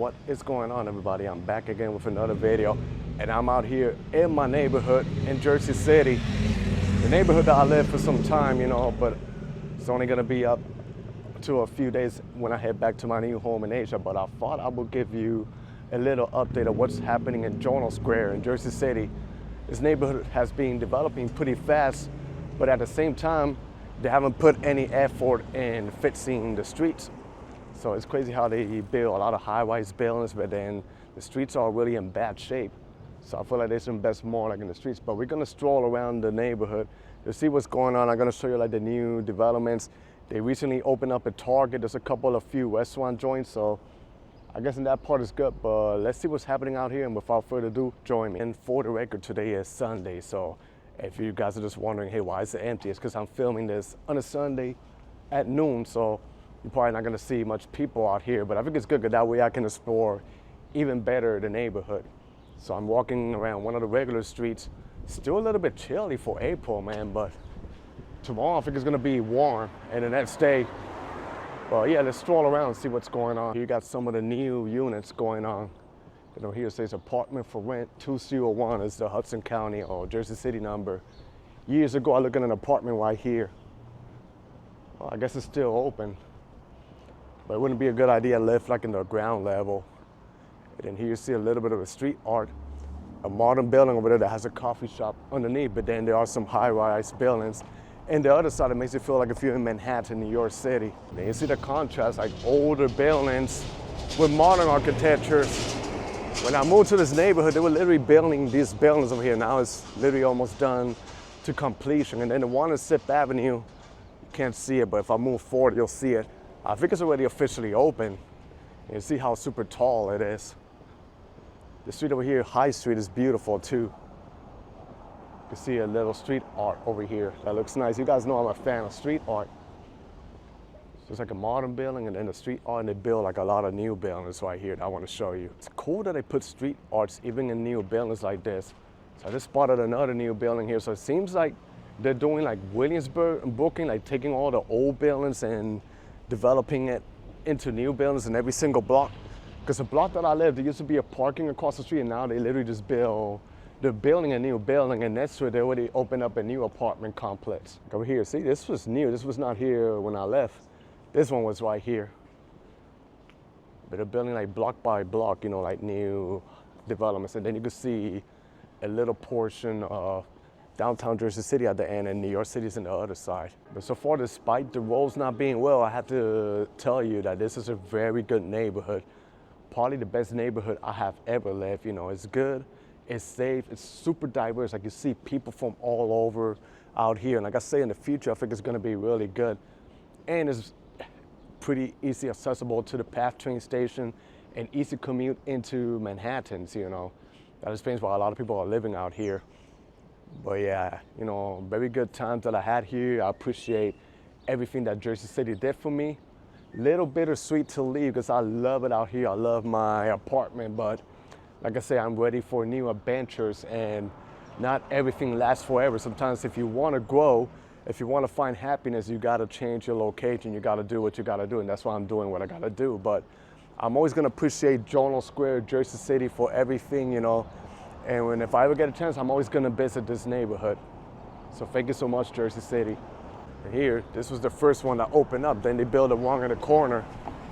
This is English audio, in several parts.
What is going on, everybody? I'm back again with another video, and I'm out here in my neighborhood in Jersey City, the neighborhood that I lived for some time, but it's only gonna be up to a few days when I head back to my new home in Asia. But I thought I would give you a little update of what's happening in Jono Square in Jersey City. This neighborhood has been developing pretty fast, but at the same time, they haven't put any effort in fixing the streets. So it's crazy how they build a lot of high-rise buildings, but then the streets are really in bad shape. So I feel like they should invest more in the streets. But we're gonna stroll around the neighborhood to see what's going on. I'm gonna show you the new developments. They recently opened up a Target. There's a few restaurant joints. So I guess in that part is good, but let's see what's happening out here. And without further ado, join me. And for the record, today is Sunday. So if you guys are just wondering, hey, why is it empty? It's because I'm filming this on a Sunday at noon. So you're probably not gonna see much people out here, but I think it's good because that way I can explore even better the neighborhood. So I'm walking around one of the regular streets. Still a little bit chilly for April, man, but tomorrow I think it's gonna be warm, and the next day, well, yeah, let's stroll around and see what's going on. You got some of the new units going on. Here it says apartment for rent 201 is the Hudson County or Jersey City number. Years ago, I looked at an apartment right here. Well, I guess it's still open. But it wouldn't be a good idea to live in the ground level. And then here you see a little bit of a street art, a modern building over there that has a coffee shop underneath, but then there are some high-rise buildings. And the other side, it makes you feel like if you're in Manhattan, New York City. Then you see the contrast, like older buildings with modern architecture. When I moved to this neighborhood, they were literally building these buildings over here. Now it's literally almost done to completion. And then the one on 6th Avenue, you can't see it, but if I move forward, you'll see it. I think it's already officially open. You see how super tall it is. The street over here, High Street, is beautiful too. You can see a little street art over here. That looks nice. You guys know I'm a fan of street art. So it's like a modern building and then the street art, and they build a lot of new buildings right here that I want to show you. It's cool that they put street arts even in new buildings like this. So I just spotted another new building here. So it seems like they're doing Williamsburg and Brooklyn, taking all the old buildings and developing it into new buildings in every single block. Because the block that I lived, there used to be a parking across the street, and now they literally just they're building a new building, and next to it, they already opened up a new apartment complex. Over here, see, this was new. This was not here when I left. This one was right here. But they're building block by block, new developments. And then you can see a little portion of downtown Jersey City at the end, and New York City is on the other side. But so far, despite the roads not being well, I have to tell you that this is a very good neighborhood. Probably the best neighborhood I have ever lived. It's good, it's safe, it's super diverse. You see people from all over out here. And like I say, in the future, I think it's gonna be really good. And it's pretty easy accessible to the PATH train station and easy commute into Manhattan, That explains why a lot of people are living out here. But yeah, very good times that I had here. I appreciate everything that Jersey City did for me. Little bittersweet to leave because I love it out here. I love my apartment, but like I say, I'm ready for new adventures, and not everything lasts forever. Sometimes if you want to grow, if you want to find happiness, you got to change your location. You got to do what you got to do, and that's why I'm doing what I got to do. But I'm always going to appreciate Jono Square, Jersey City for everything, And if I ever get a chance, I'm always gonna visit this neighborhood. So thank you so much, Jersey City. And here, this was the first one that opened up. Then they built a one in the corner,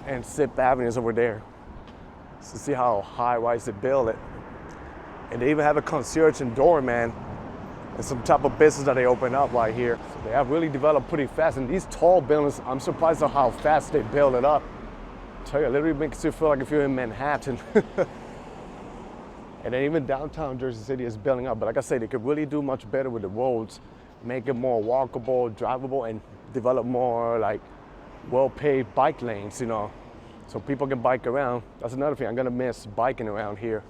and 6th Avenue is over there. So see how high-rise they build it. And they even have a concierge and doorman and some type of business that they open up right here. So they have really developed pretty fast. And these tall buildings, I'm surprised at how fast they build it up. I tell you, it literally makes you feel like if you're in Manhattan. And then even downtown Jersey City is building up. But like I said, they could really do much better with the roads, make it more walkable, drivable, and develop more well-paved bike lanes, so people can bike around. That's another thing. I'm gonna miss biking around here.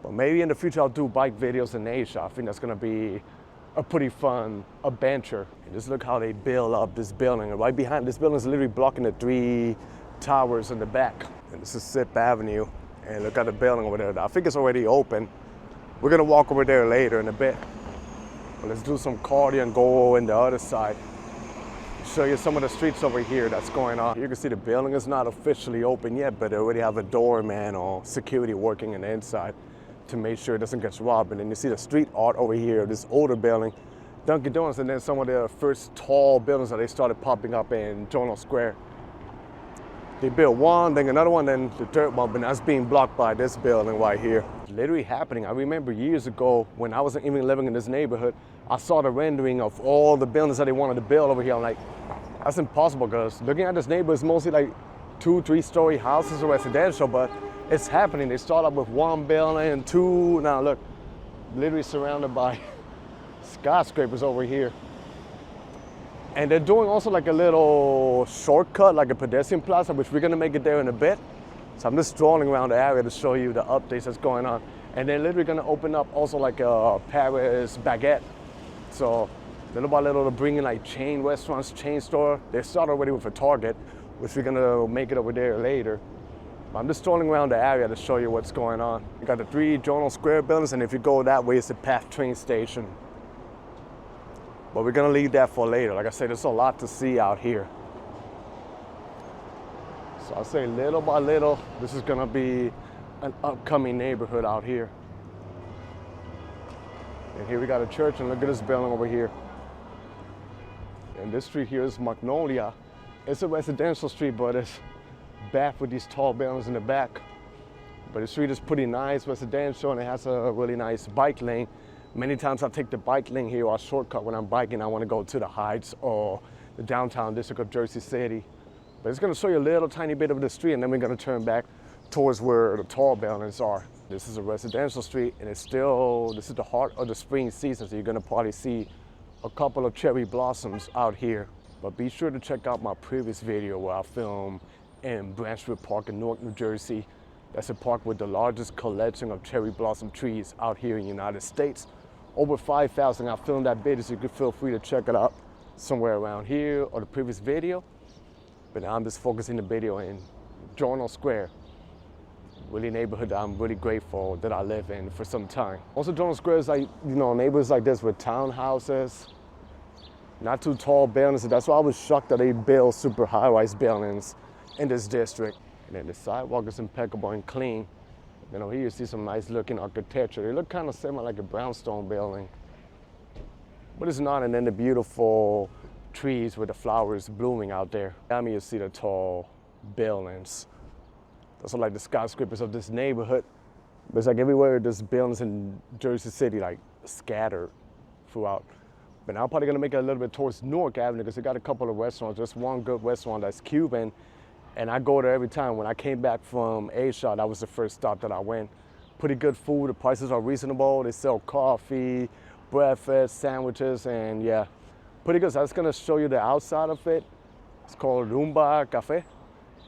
But maybe in the future I'll do bike videos in Asia. I think that's gonna be a pretty fun adventure. And just look how they build up this building. And right behind this building is literally blocking the 3 towers in the back. And this is 6th Avenue. And look at the building over there. I think it's already open. We're gonna walk over there later in a bit. But let's do some cardio and go in the other side. show you some of the streets over here that's going on. You can see the building is not officially open yet, but they already have a doorman or security working in the inside to make sure it doesn't get robbed. And then you see the street art over here, this older building, Dunkin' Donuts, and then some of the first tall buildings that they started popping up in Jono Square. They built one, then another one, then the third one, but that's being blocked by this building right here. Literally happening. I remember years ago when I wasn't even living in this neighborhood, I saw the rendering of all the buildings that they wanted to build over here. I'm like, that's impossible, because looking at this neighborhood, it's mostly like 2-3-story houses or residential, but it's happening. They start up with one building and two. Now look, literally surrounded by skyscrapers over here. And they're doing also like a little shortcut, like a pedestrian plaza, which we're gonna make it there in a bit. So I'm just strolling around the area to show you the updates that's going on. And they're literally gonna open up also like a Paris baguette. So little by little, they're bringing like chain restaurants, chain store. They started already with a Target, which we're gonna make it over there later. I'm just strolling around the area to show you what's going on. You got the 3 Jono Square buildings, and if you go that way, it's the PATH train station. But we're gonna leave that for later. Like I said, there's a lot to see out here. So I'll say little by little, this is gonna be an upcoming neighborhood out here. And here we got a church, and look at this building over here. And this street here is Magnolia. It's a residential street, but it's back with these tall buildings in the back. But the street is pretty nice, residential, and it has a really nice bike lane. Many times I take the bike lane here or a shortcut when I'm biking. I want to go to the Heights or the downtown district of Jersey City. But it's going to show you a little tiny bit of the street, and then we're going to turn back towards where the tall buildings are. This is a residential street, and this is the heart of the spring season, so you're going to probably see a couple of cherry blossoms out here. But be sure to check out my previous video where I filmed in Branchwood Park in Newark, New Jersey. That's a park with the largest collection of cherry blossom trees out here in the United States. Over 5,000. I filmed that video, so you can feel free to check it out somewhere around here or the previous video. But now I'm just focusing the video in Jono Square. Really neighborhood that I'm really grateful that I live in for some time. Also, Jono Square is like, neighborhoods like this with townhouses, not too tall buildings. That's why I was shocked that they build super high-rise buildings in this district. And then the sidewalk is impeccable and clean. Here you see some nice looking architecture. They look kind of similar like a brownstone building, but it's not. And then the beautiful trees with the flowers blooming out there. Down you see the tall buildings. Those are like the skyscrapers of this neighborhood. But it's like everywhere there's buildings in Jersey City, like scattered throughout. But now I'm probably gonna make it a little bit towards Newark Avenue, because they got a couple of restaurants. There's one good restaurant that's Cuban, and I go there every time. When I came back from Asia, that was the first stop that I went. Pretty good food, the prices are reasonable. They sell coffee, breakfast, sandwiches, and yeah, pretty good. So I'm just gonna show you the outside of it. It's called Rumba Cafe.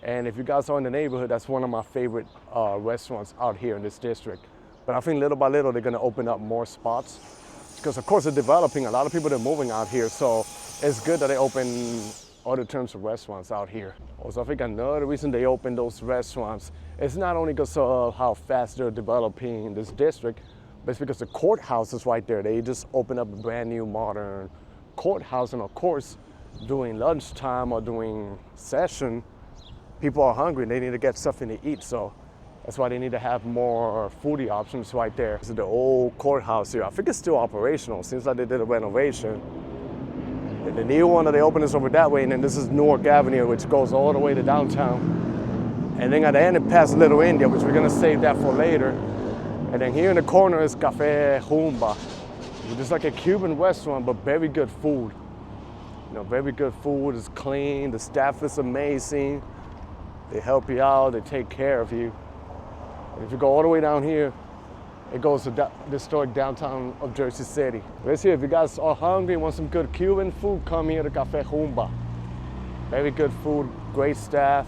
And if you guys are in the neighborhood, that's one of my favorite restaurants out here in this district. But I think little by little, they're gonna open up more spots. Because of course they're developing, a lot of people are moving out here. So it's good that they open other terms of restaurants out here. Also, I think another reason they opened those restaurants is not only because of how fast they're developing this district, but it's because the courthouse is right there. They just opened up a brand new modern courthouse, and of course, during lunchtime or during session, people are hungry and they need to get something to eat. So that's why they need to have more foodie options right there. This is the old courthouse here. I think it's still operational. Seems like they did a renovation. And the new one that they opened is over that way, and then this is Newark Avenue, which goes all the way to downtown. And then at the end, it passes Little India, which we're gonna save that for later. And then here in the corner is Cafe Humba, which is like a Cuban restaurant, but very good food. Very good food, it's clean, the staff is amazing. They help you out, they take care of you. And if you go all the way down here, it goes to the historic downtown of Jersey City. Let's see, if you guys are hungry and want some good Cuban food, come here to Cafe Humba. Very good food, great staff,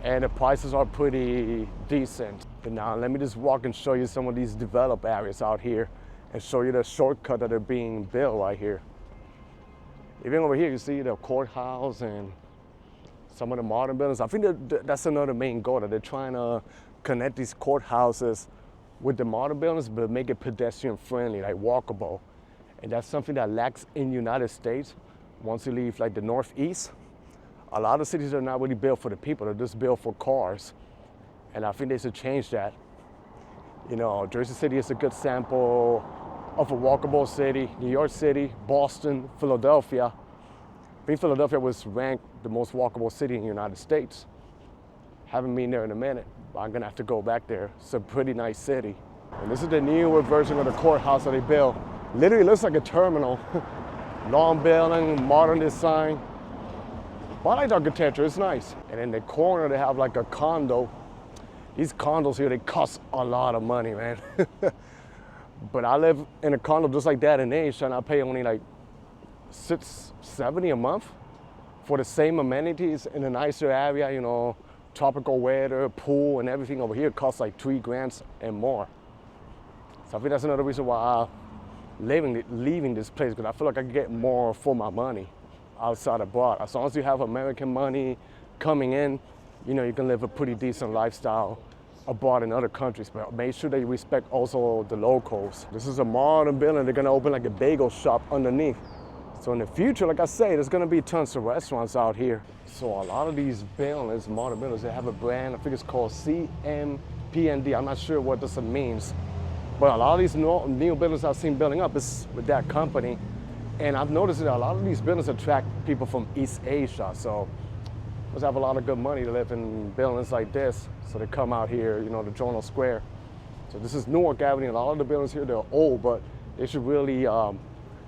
and the prices are pretty decent. But now let me just walk and show you some of these developed areas out here and show you the shortcut that are being built right here. Even over here, you see the courthouse and some of the modern buildings. I think that's another main goal, that they're trying to connect these courthouses with the modern buildings, but make it pedestrian friendly, like walkable. And that's something that lacks in the United States. once you leave like the northeast, a lot of cities are not really built for the people, they're just built for cars. And I think they should change that. You know, Jersey City is a good sample of a walkable city. New York City, Boston, Philadelphia. I think Philadelphia was ranked the most walkable city in the United States. Haven't been there in a minute, but I'm gonna have to go back there. It's a pretty nice city. And this is the newer version of the courthouse that they built. Literally looks like a terminal. Long building, modern design. But I like the architecture, it's nice. And in the corner they have like a condo. These condos here, they cost a lot of money, man. But I live in a condo just like that in Asia, and I pay only like $670 a month for the same amenities in a nicer area, you know, tropical weather, pool, and everything over here costs like $3,000 and more. So I think that's another reason why I'm leaving this place, because I feel like I can get more for my money outside abroad. As long as you have American money coming in, you know, you can live a pretty decent lifestyle abroad in other countries, but make sure that you respect also the locals. This is a modern building. They're gonna open like a bagel shop underneath. So in the future, like I say, there's gonna be tons of restaurants out here. So a lot of these buildings, modern buildings, they have a brand, I think it's called CMPND. I'm not sure what this means, but a lot of these new buildings I've seen building up is with that company. And I've noticed that a lot of these buildings attract people from East Asia. So must have a lot of good money to live in buildings like this. So they come out here, you know, the Jono Square. So this is Newark Avenue. A lot of the buildings here, they're old, but they should really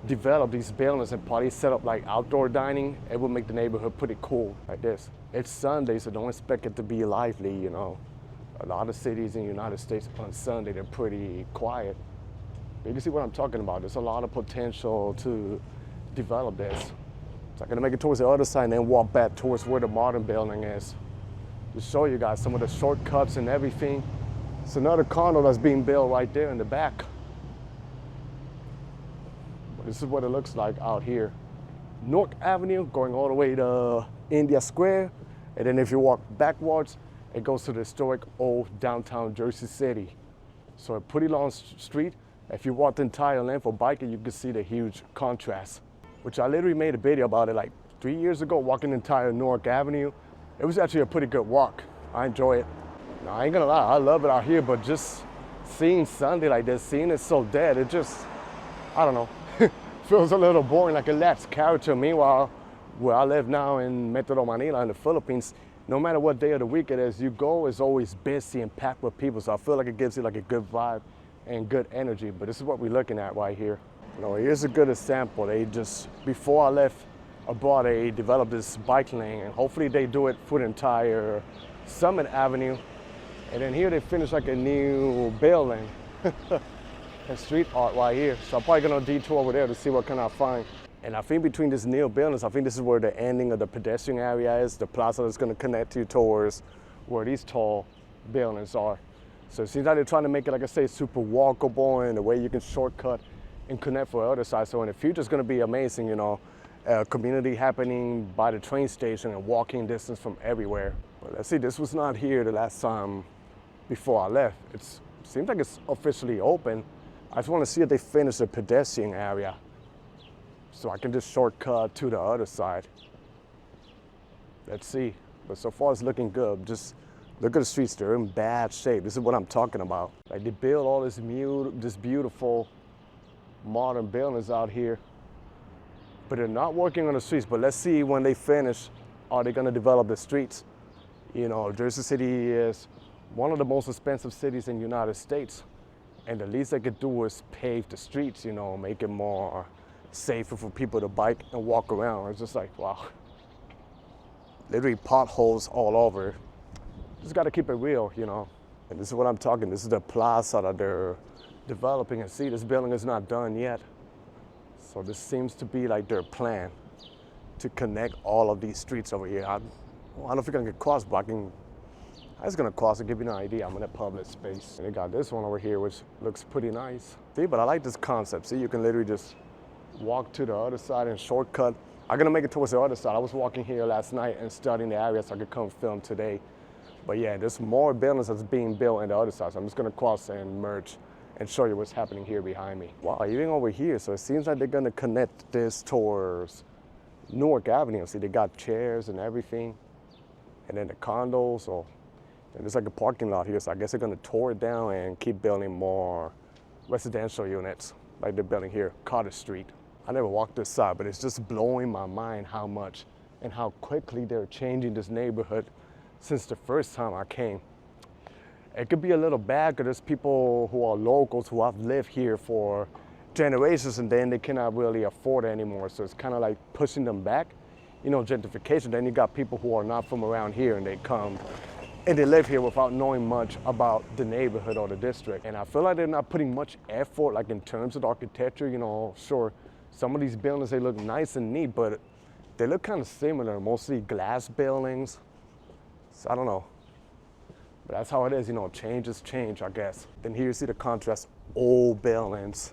develop these buildings and probably set up like outdoor dining. It would make the neighborhood pretty cool like this. It's Sunday, so don't expect it to be lively, you know. A lot of cities in the United States on Sunday, they're pretty quiet. But you can see what I'm talking about. There's a lot of potential to develop this. So I'm gonna make it towards the other side and then walk back towards where the modern building is to show you guys some of the shortcuts and everything. It's another condo that's being built right there in the back. But this is what it looks like out here. Newark Avenue going all the way to India Square. And then if you walk backwards, it goes to the historic old downtown Jersey City. So a pretty long street. If you walk the entire length or biking, you can see the huge contrast. Which I literally made a video about it like 3 years ago, walking the entire Newark Avenue. It was actually a pretty good walk. I enjoy it. Now, I ain't gonna lie, I love it out here, but just seeing Sunday like this, seeing it so dead, it just, I don't know, feels a little boring, like it lacks character. Meanwhile, where I live now in Metro Manila in the Philippines, no matter what day of the week it is, you go, it's always busy and packed with people. So I feel like it gives you like a good vibe and good energy, but this is what we're looking at right here. You know, here's a good example. They just, before I left abroad, they developed this bike lane, and hopefully they do it for the entire Summit Avenue. And then here they finish like a new building and street art right here. So I'm probably gonna detour over there to see what can I find. And I think between these new buildings, I think this is where the ending of the pedestrian area is, the plaza that's gonna connect you towards where these tall buildings are. So it seems like they're trying to make it, like I say, super walkable and the way you can shortcut and connect for the other side. So in the future, it's gonna be amazing, you know, community happening by the train station and walking distance from everywhere. But let's see, this was not here the last time before I left. It seems like it's officially open. I just wanna see if they finish the pedestrian area so I can just shortcut to the other side. Let's see, but so far it's looking good. Just look at the streets, they're in bad shape. This is what I'm talking about. Like they build all this beautiful modern buildings out here, but they're not working on the streets. But let's see when they finish, are they gonna develop the streets? You know, Jersey City is one of the most expensive cities in the United States. And the least they could do is pave the streets, you know, make it more safer for people to bike and walk around. It's just like, wow. Literally potholes all over. Just gotta keep it real, you know. And this is what I'm talking, this is the plaza that they're developing, and see, this building is not done yet. So this seems to be like their plan to connect all of these streets over here. I don't think I can get cross, but I'm just gonna cross and give you an idea. I'm in a public space. And they got this one over here, which looks pretty nice. See, but I like this concept. See, you can literally just walk to the other side and shortcut. I'm gonna make it towards the other side. I was walking here last night and studying the area so I could come film today. But yeah, there's more buildings that's being built on the other side. So I'm just gonna cross and merge and show you what's happening here behind me. Wow, even over here, so it seems like they're gonna connect this towards, Newark Avenue. See, they got chairs and everything. And then the condos, and there's like a parking lot here. So I guess they're gonna tore it down and keep building more residential units like they're building here, Carter Street. I never walked this side, but it's just blowing my mind how much and how quickly they're changing this neighborhood since the first time I came. It could be a little bad because there's people who are locals who have lived here for generations and then they cannot really afford it anymore. So it's kind of like pushing them back, you know, gentrification. Then you got people who are not from around here and they come and they live here without knowing much about the neighborhood or the district. And I feel like they're not putting much effort, like in terms of the architecture. You know, sure, some of these buildings, they look nice and neat, but they look kind of similar, mostly glass buildings. So I don't know. But that's how it is, you know, change is change, I guess. Then here you see the contrast, old buildings.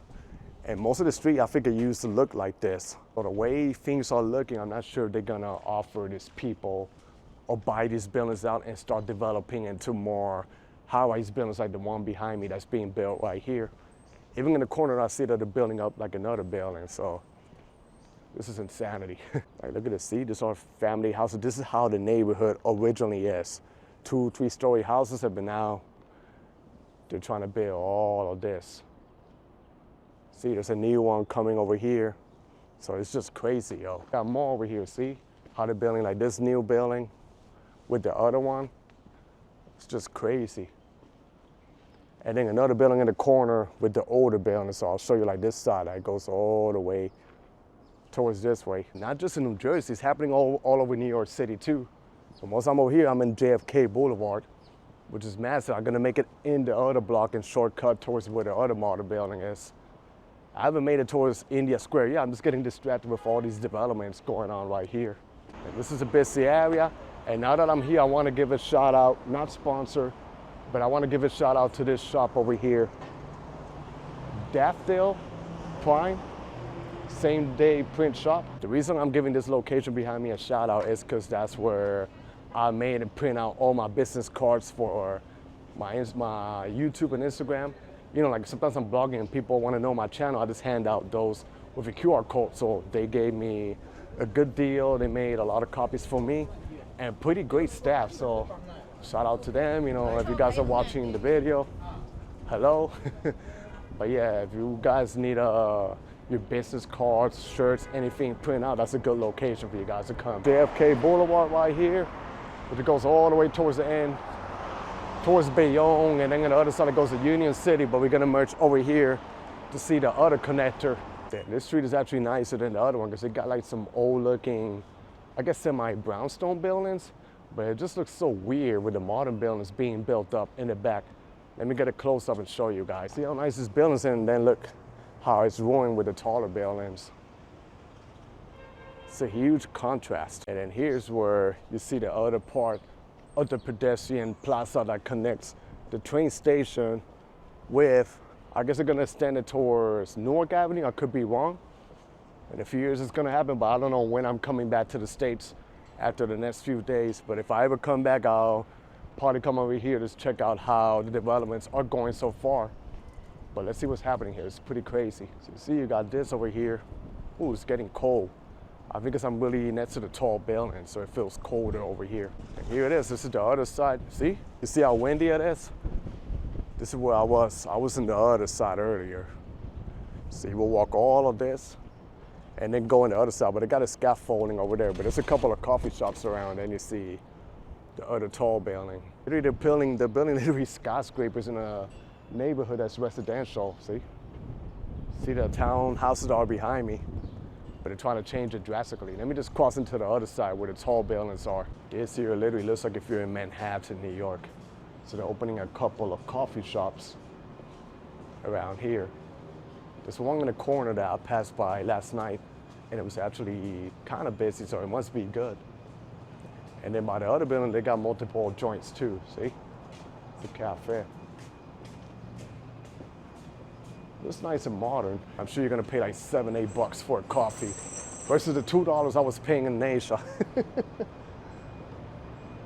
And most of the street, I think it used to look like this. So the way things are looking, I'm not sure they're gonna offer these people or buy these buildings out and start developing into more high-rise buildings like the one behind me that's being built right here. Even in the corner, I see that they're building up like another building, so this is insanity. Like, look at this, see, these are family houses. This is how the neighborhood originally is. 2, 3-story houses, but now they're trying to build all of this. See, there's a new one coming over here. So it's just crazy, yo. Got more over here, see? How they're building like this new building with the other one. It's just crazy. And then another building in the corner with the older building. So I'll show you like this side that goes all the way towards this way. Not just in New Jersey, it's happening all over New York City too. So once I'm over here, I'm in JFK Boulevard, which is massive. I'm gonna make it in the other block and shortcut towards where the other model building is. I haven't made it towards India Square. Yeah, I'm just getting distracted with all these developments going on right here. And this is a busy area. And now that I'm here, I wanna give a shout out, not sponsor, but I wanna give a shout out to this shop over here. Daffodil Prime, same day print shop. The reason I'm giving this location behind me a shout out is because that's where I made and print out all my business cards for my YouTube and Instagram. You know, like sometimes I'm blogging and people want to know my channel. I just hand out those with a QR code. So they gave me a good deal. They made a lot of copies for me and pretty great staff. So shout out to them. You know, if you guys are watching the video, hello. But yeah, if you guys need your business cards, shirts, anything print out, that's a good location for you guys to come. JFK Boulevard right here, but it goes all the way towards the end, towards Bayonne, and then on the other side it goes to Union City, but we're gonna merge over here to see the other connector. This street is actually nicer than the other one because it got like some old looking, I guess semi-brownstone buildings, but it just looks so weird with the modern buildings being built up in the back. Let me get a close up and show you guys. See how nice this building is, and then look how it's ruined with the taller buildings. It's a huge contrast. And then here's where you see the other part of the pedestrian plaza that connects the train station with, I guess they're gonna extend it towards Newark Avenue. I could be wrong. In a few years it's gonna happen, but I don't know when I'm coming back to the States after the next few days. But if I ever come back, I'll probably come over here to check out how the developments are going so far. But let's see what's happening here. It's pretty crazy. So you see you got this over here. Ooh, it's getting cold. I think because I'm really next to the tall building, so it feels colder over here. And here it is. This is the other side. See? You see how windy it is? This is where I was. I was in the other side earlier. See, we'll walk all of this and then go on the other side. But they got a scaffolding over there. But there's a couple of coffee shops around, and you see the other tall building. They're building literally skyscrapers in a neighborhood that's residential. See the townhouses are behind me, but they're trying to change it drastically. Let me just cross into the other side where the tall buildings are. This here literally looks like if you're in Manhattan, New York. So they're opening a couple of coffee shops around here. There's one in the corner that I passed by last night, and it was actually kind of busy, so it must be good. And then by the other building, they got multiple joints too, see? It's a cafe. Looks nice and modern. I'm sure you're gonna pay like $7, $8 for a coffee versus the $2 I was paying in Asia.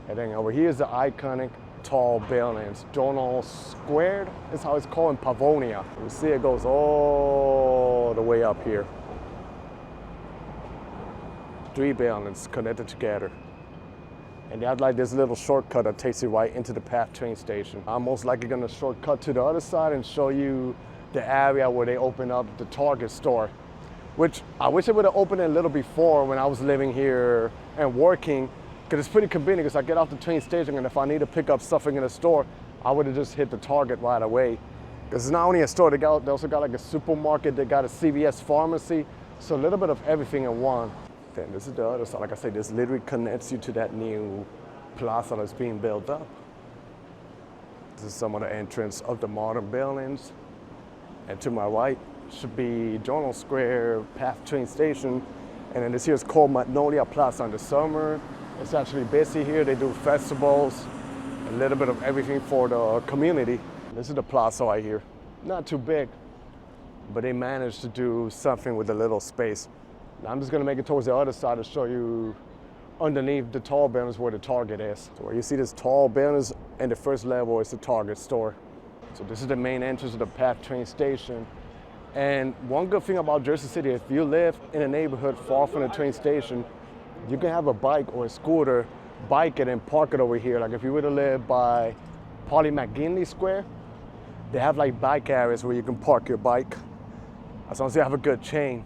And then over here is the iconic tall buildings. Jono Squared is how it's called in Pavonia. You see it goes all the way up here. three buildings connected together. And they have like this little shortcut that takes you right into the PATH train station. I'm most likely gonna shortcut to the other side and show you the area where they open up the Target store, which I wish it would have opened a little before when I was living here and working, because it's pretty convenient because I get off the train station and if I need to pick up something in the store, I would have just hit the Target right away. Because it's not only a store, they also got like a supermarket, they got a CVS pharmacy, so a little bit of everything in one. Then this is the other side. Like I said, this literally connects you to that new plaza that's being built up. This is some of the entrance of the modern buildings. And to my right should be Jono Square, PATH train station. And then this here is called Magnolia Plaza in the summer. It's actually busy here. They do festivals, a little bit of everything for the community. This is the plaza right here. Not too big, but they managed to do something with a little space. Now I'm just gonna make it towards the other side to show you underneath the tall buildings where the Target is. So where you see this tall buildings and the first level is the Target store. So this is the main entrance of the PATH train station. And one good thing about Jersey City, if you live in a neighborhood far from the train station, you can have a bike or a scooter, bike it and park it over here. Like if you were to live by Polly McGinley Square, they have like bike areas where you can park your bike, as long as you have a good chain.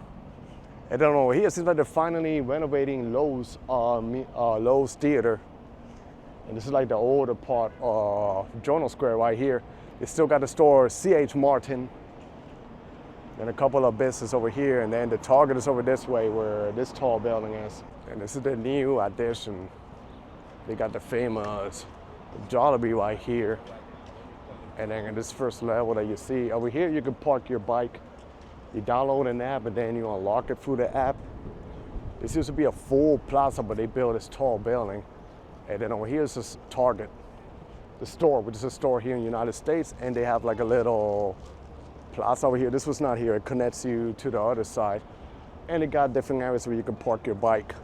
And then over here, it seems like they're finally renovating Lowe's Theater. And this is like the older part of Jono Square right here. They still got the store C.H. Martin, and a couple of businesses over here, and then the Target is over this way where this tall building is. And this is the new addition. They got the famous Jollibee right here. And then in this first level that you see, over here you can park your bike. You download an app and then you unlock it through the app. This used to be a full plaza, but they built this tall building. And then over here is this Target, the store, which is a store here in the United States, and they have like a little plaza over here. This was not here, it connects you to the other side. And it got different areas where you can park your bike.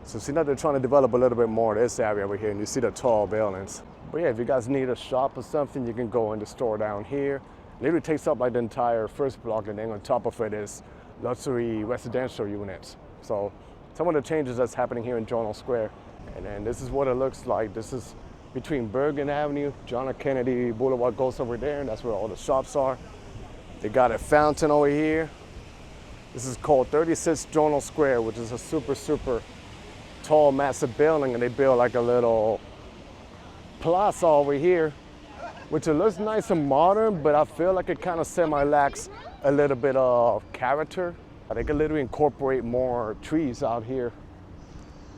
So see that they're trying to develop a little bit more of this area over here, and you see the tall buildings. But yeah, if you guys need a shop or something, you can go in the store down here. Literally takes up like the entire first block, and then on top of it is luxury residential units. So some of the changes that's happening here in Jono Square. And then this is what it looks like. This is between Bergen Avenue, John F. Kennedy Boulevard goes over there, and that's where all the shops are. They got a fountain over here. This is called 36 Jono Square, which is a super, super tall, massive building, and they built like a little plaza over here, which it looks nice and modern, but I feel like it kind of semi-lacks a little bit of character. They could literally incorporate more trees out here.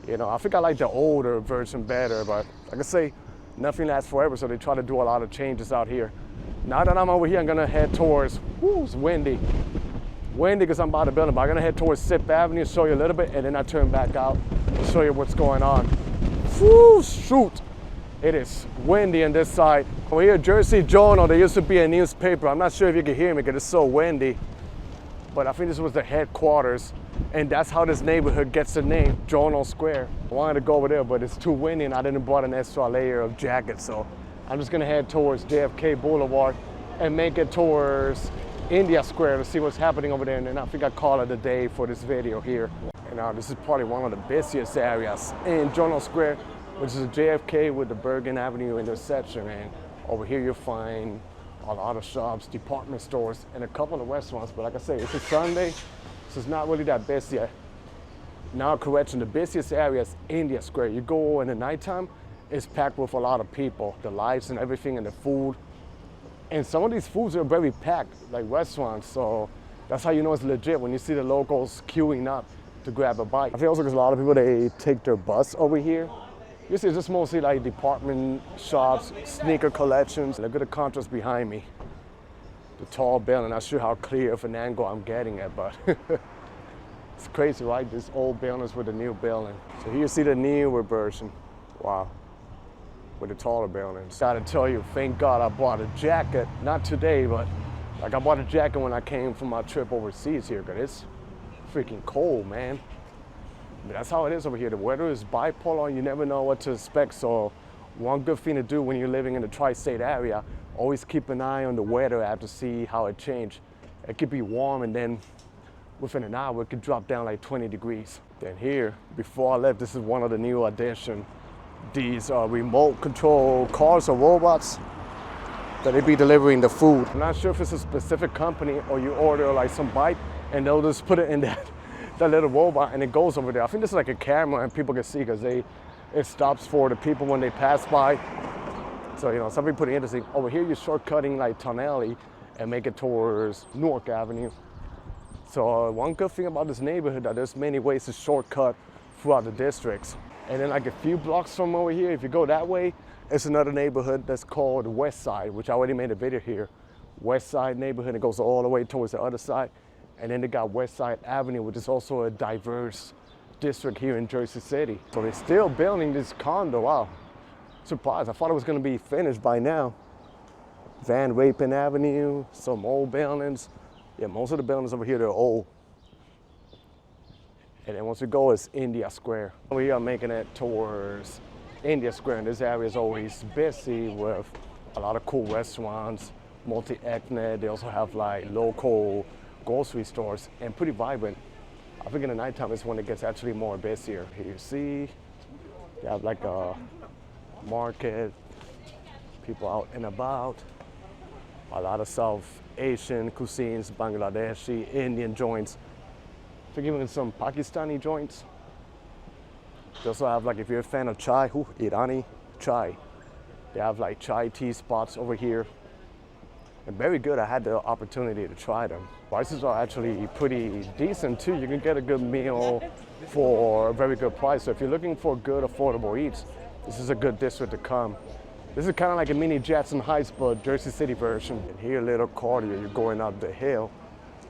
You know, I think I like the older version better, but like I say, nothing lasts forever, so they try to do a lot of changes out here. Now that I'm over here, I'm gonna head towards, it's windy. Windy because I'm by the building, but I'm gonna head towards 6th Avenue, show you a little bit, and then I turn back out and show you what's going on. Woo, shoot. It is windy on this side. Over here, Jersey Jono, there used to be a newspaper. I'm not sure if you can hear me because it's so windy, but I think this was the headquarters, and that's how this neighborhood gets the name, Jono Square. I wanted to go over there, but it's too windy and I didn't brought an extra layer of jacket, so I'm just gonna head towards JFK Boulevard and make it towards India Square to see what's happening over there, and then I think I call it a day for this video here. And now this is probably one of the busiest areas in Jono Square, which is a JFK with the Bergen Avenue intersection. And over here you'll find a lot of shops, department stores, and a couple of restaurants. But like I say, it's a Sunday, so it's not really that busy. Now, correction, the busiest area is India Square. You go in the nighttime, it's packed with a lot of people, the lights and everything and the food. And some of these foods are very packed, like restaurants, so that's how you know it's legit when you see the locals queuing up to grab a bite. I think also because a lot of people, they take their bus over here. You see, it's just mostly like department shops, sneaker collections. Look at the contrast behind me. The tall building, not sure how clear of an angle I'm getting at, but it's crazy, right? This old buildings with the new building. So here you see the newer version. Wow. With the taller buildings. Gotta tell you, thank God I bought a jacket. Not today, but like I bought a jacket when I came from my trip overseas here, because it's freaking cold, man. But that's how it is over here. The weather is bipolar and you never know what to expect. So one good thing to do when you're living in the tri-state area, always keep an eye on the weather app to see how it changes. It could be warm and then within an hour, it could drop down like 20 degrees. Then here, before I left, this is one of the new additions. These remote control cars or robots that they be delivering the food. I'm not sure if it's a specific company or you order like some bite and they'll just put it in that little robot and it goes over there. I think this is like a camera and people can see because it stops for the people when they pass by. So, you know, something pretty interesting. Over here, you're shortcutting like Tonelli and make it towards Newark Avenue. So one good thing about this neighborhood that there's many ways to shortcut throughout the districts. And then like a few blocks from over here, if you go that way, it's another neighborhood that's called West Side, which I already made a video here. West Side neighborhood, it goes all the way towards the other side. And then they got West Side Avenue, which is also a diverse district here in Jersey City. So they're still building this condo. Wow, surprised. I thought it was gonna be finished by now. Van Rapin Avenue, some old buildings. Yeah, most of the buildings over here, they're old. And then once we go, it's India Square. We are making it towards India Square, and this area is always busy with a lot of cool restaurants, multi-ethnic. They also have like local grocery stores and pretty vibrant. I think in the nighttime is when it gets actually more busier. Here you see, they have like a market, people out and about. A lot of South Asian cuisines, Bangladeshi, Indian joints. I think even some Pakistani joints. They also have like, if you're a fan of chai, Irani chai. They have like chai tea spots over here. And very good, I had the opportunity to try them. Prices are actually pretty decent too. You can get a good meal for a very good price. So if you're looking for good, affordable eats, this is a good district to come. This is kind of like a mini Jackson Heights, but Jersey City version. And here, a little corridor, you're going up the hill.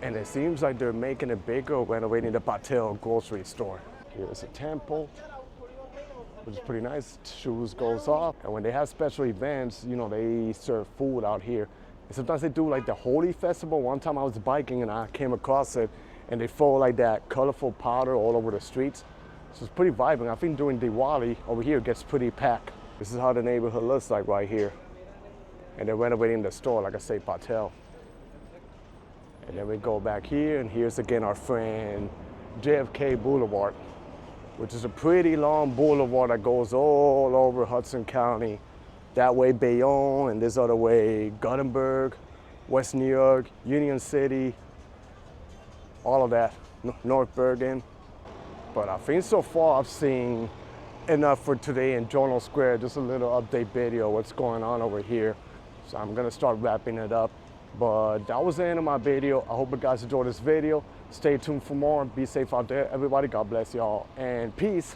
And it seems like they're making it bigger, renovating the Patel grocery store. Here's a temple, which is pretty nice. Shoes goes off. And when they have special events, you know, they serve food out here. And sometimes they do like the Holy Festival. One time I was biking and I came across it and they throw like that colorful powder all over the streets. So it's pretty vibrant. I think during Diwali over here it gets pretty packed. This is how the neighborhood looks like right here. And they're renovating the store, like I say, Patel. And then we go back here, and here's again our friend JFK Boulevard, which is a pretty long boulevard that goes all over Hudson County. That way Bayonne, and this other way Guttenberg, West New York, Union City, all of that, North Bergen. But I think so far I've seen enough for today in Jono Square, just a little update video, what's going on over here. So I'm gonna start wrapping it up. But that was the end of my video. I hope you guys enjoyed this video. Stay tuned for more. Be safe out there, everybody. God bless y'all, and peace.